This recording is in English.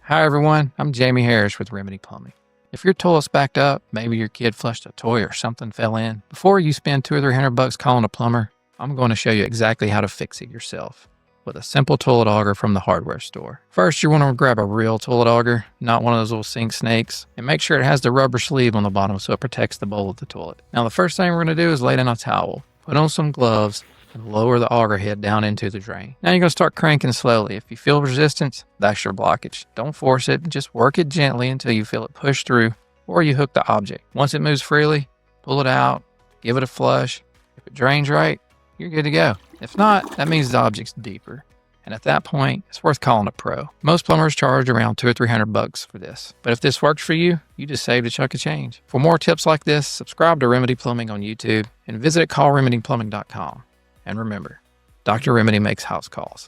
Hi everyone, I'm Jamey Harris with Remedy Plumbing. If your toilet's backed up, maybe your kid flushed a toy or something fell in, before you spend $200 or $300 calling a plumber, I'm going to show you exactly how to fix it yourself with a simple toilet auger from the hardware store. First, you want to grab a real toilet auger, not one of those little sink snakes, and make sure it has the rubber sleeve on the bottom so it protects the bowl of the toilet. Now the first thing we're going to do is lay down a towel, put on some gloves, and lower the auger head down into the drain. Now you're going to start cranking slowly. If you feel resistance, that's your blockage. Don't force it, just work it gently until you feel it push through or you hook the object. Once it moves freely, pull it out, give it a flush. If it drains right, you're good to go. If not, that means the object's deeper. And at that point, it's worth calling a pro. Most plumbers charge around $200 or $300 for this. But if this works for you, you just saved a chunk of change. For more tips like this, subscribe to Remedy Plumbing on YouTube and visit callremedyplumbing.com. And remember, Dr. Remedy makes house calls.